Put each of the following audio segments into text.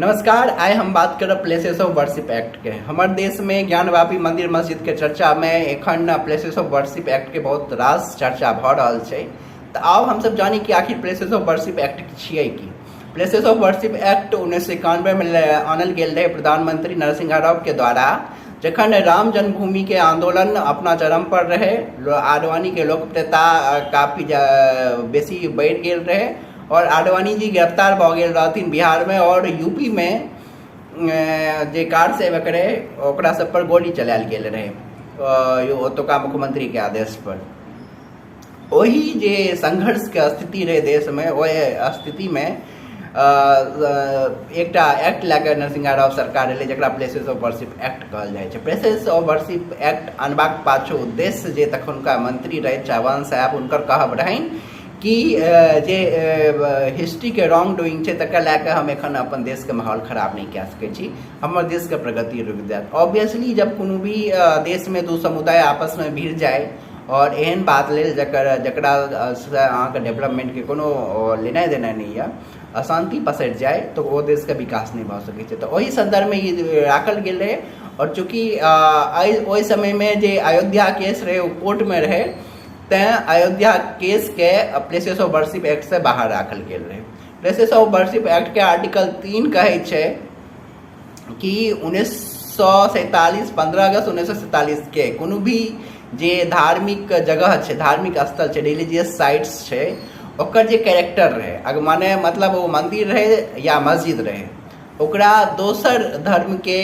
नमस्कार। आइ हम बात करब प्लेसेस ऑफ वर्शिप एक्ट के। हमार देश में ज्ञानवापी मंदिर मस्जिद के चर्चा में एखन प्लेसेस ऑफ वर्शिप एक्ट के बहुत रास चर्चा भ रहल छै। तो आब हम सब जानी कि आखिर प्लेसेस ऑफ वर्शिप एक्ट छियै की। प्लेसेस ऑफ वर्शिप एक्ट 1991 में आनल गेल रहे प्रधानमंत्री नरसिंह राव के द्वारा, जखन राम जन्मभूमि के आंदोलन अपना चरम पर रहे। आडवाणी के लोकप्रियता काफी बेसी बढ़ि गेल रहे और आडवाणी जी गिरफ्तार भ गेल रहथिन बिहार में, और यूपी में जे कार सेवक रहे ओकरा सब पर गोली चलायल गेल रहे ओतुका मुख्यमंत्री के आदेश पर। वही जे संघर्ष के स्थिति रहे देश में, वह स्थिति में एकटा एक्ट लैके नरसिंह राव सरकार एलै जकरा प्लेसेस ऑफ वर्शिप एक्ट कहल जाइ छै। प्लेसेस ऑफ वर्शिप एक्ट अनबाक पाछू उद्देश्य जे तखुनका मंत्री रहे चौहान साहब, हुनकर कहब रहनि कि जे हिस्ट्री के रॉन्ग डूइंग छै तकरा लैके हम एखन अपन देश के माहौल खराब नहीं कए सकै छी, हमर देश के प्रगति रुकि जायत। ऑब्वियसली जब कोनो भी देश में दू समुदाय आपस में भिड़ जाए और एहन बात लेल जकरा अहाँके डेवलपमेंट के कोनो लेनाइ देनाइ नहीं है, अशांति पसरि जाए तो वो देश के विकास नहीं भ सकै छै। तो वही संदर्भ में ये राखल गेल रहे। और चूँकि ओहि समय में जे अयोध्या केस रहे वो कोर्ट में रहे, तैं अयोध्या केस के प्लेसेस ऑफ वर्शिप एक्ट से बाहर राखल गेल रहे। प्लेसेस ऑफ वर्शिप एक्ट के आर्टिकल 3 कहै छै कि 1947 15 अगस्त 1947 के कोनो भी जे धार्मिक जगह छै, धार्मिक स्थल छै, रिलीजियस साइट्स छै, ओकर जे कैरेक्टर रहे, अगर माने मतलब वो मंदिर रहे या मस्जिद रहे, ओकरा दोसर धर्म के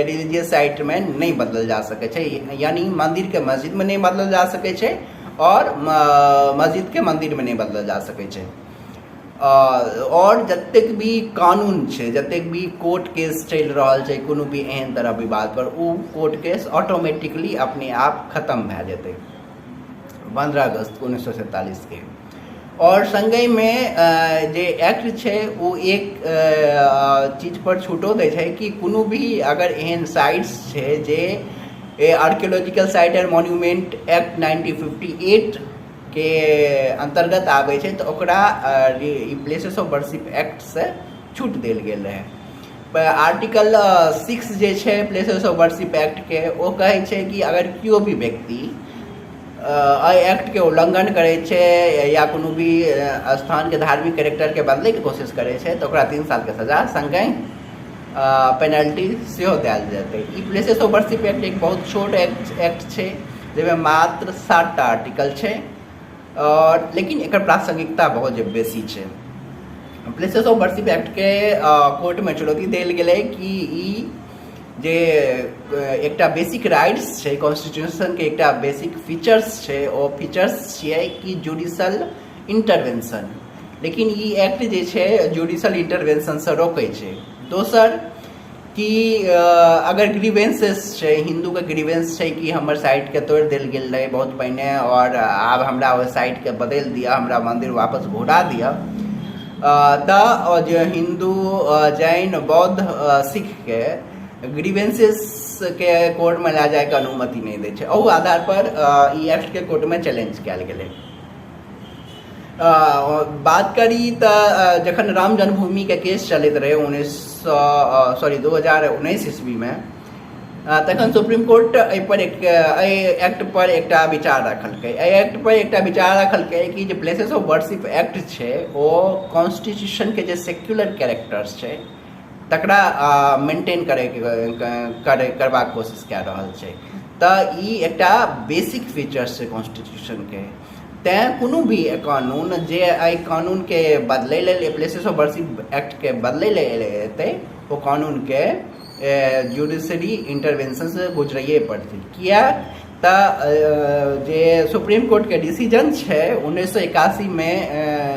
रिलीजियस साइट में नहीं बदलल जा सकै छै। यानी मंदिर के मस्जिद में नहीं बदलल जा सकै छै और मस्जिद के मंदिर में नहीं बदलल जा सकै छै। और जतेक भी कानून छै, जतेक भी कोर्ट केस चलि रहल छै कोनो भी एहन तरह विवाद पर, वो कोर्ट केस ऑटोमेटिकली अपने आप खत्म भए जेतै 15 अगस्त 1947 के। और संगहि में जे एक्ट छै वो एक चीज पर छूटो दै छै कि कोनो भी अगर एहन साइट्स छै जे archaeological site and monument act 1958 के अंतर्गत आबै छै तो ओकरा प्लेसेस ऑफ वर्शिप एक्ट से छूट देल गेल रहे। आर्टिकल 6 जे छै प्लेसेस ऑफ वर्शिप एक्ट के, वो कहै छै कि अगर केओ भी व्यक्ति एक्ट के उल्लंघन करे छै या कोनो भी स्थान के धार्मिक कैरेक्टर के बदले के कोशिश करे छै तो ओकरा 3 साल के सजा संगे पेनल्टी सेहो देल जेतै। ई प्लेसेस ऑफ वर्शिप एक्ट एक बहुत छोट एक्ट छै जाहिमे मात्र 7टा आर्टिकल छै, और लेकिन एकर प्रासंगिकता बहुत बेसी छै। प्लेसेस ऑफ वर्शिप एक्ट के कोर्ट में चुनौती देल गेलै कि ई जे एकटा बेसिक राइट्स छै, कॉन्स्टिट्यूशन के एकटा बेसिक फीचर्स छै, ओ फीचर्स छियै कि जुडिशल इंटरवेंशन, लेकिन ई एक्ट जे छै जुडिशल इंटरवेंशन से रोकै छै। दोसर कि अगर ग्रीवेंसेस छै, हिंदू के ग्रीवेंस छै कि हमर साइट के तोड़ि देल गेल रहे बहुत पहिने और आब हमरा ओहि साइट के बदलि दिअ, हमरा मंदिर वापस घुरा दिअ, तऽ जे हिंदू जैन बौद्ध सिख के ग्रीवेंसेस के कोर्ट में ला जाए के अनुमति नहीं दै छै। ओहि आधार पर ई एक्ट के कोर्ट में चैलेंज कयल गेलै। बात करी तऽ जखन राम जन्मभूमि के केस चलैत रहे 2019 ईस्वी में, तखन सुप्रीम कोर्ट एक्ट पर एकटा विचार रखलकै। एक्ट पर एकटा विचार रखलकै कि जे प्लेसेस ऑफ वर्शिप एक्ट छै ओ कॉन्स्टिट्यूशन के जे सेक्युलर कैरेक्टर्स छै तकरा मेंटेन करबाक कोशिश कए रहल छै। तऽ ई एकटा बेसिक फीचर्स छै कॉन्स्टिट्यूशन के। तैं कोनो भी कानून जे एहि कानून के बदलै लेल, प्लेसेस ऑफ वर्शिप एक्ट के बदलै लेल एतै, ओ कानून के जुडिशरी इंटरवेंशन से गुजरैए पड़तै। किया तऽ जे सुप्रीम कोर्ट के डिसीजन छै 1981 में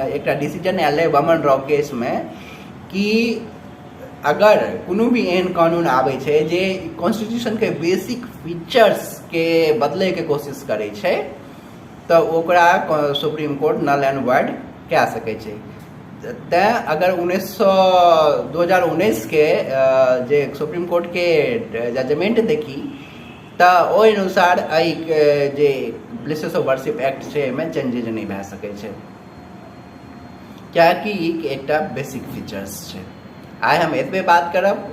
एकटा डिसीजन आयल वामन राव केस में कि अगर कोनो भी एहन कानून आबै छै जे कॉन्स्टिट्यूशन के बेसिक फीचर्स के बदले के कोशिश करै छै तो ओकरा supreme court null and void कए सकै छै। तैं अगर 2019 के जे सुप्रीम कोर्ट के जजमेंट देखी तऽ ओहि अनुसार एहि जे प्लेसेस ऑफ वर्शिप एक्ट छै एहिमे चेंजेज नहीं भए सकै छै, कियाकि एकटा बेसिक फीचर्स छै। आइ हम एतबे बात करब।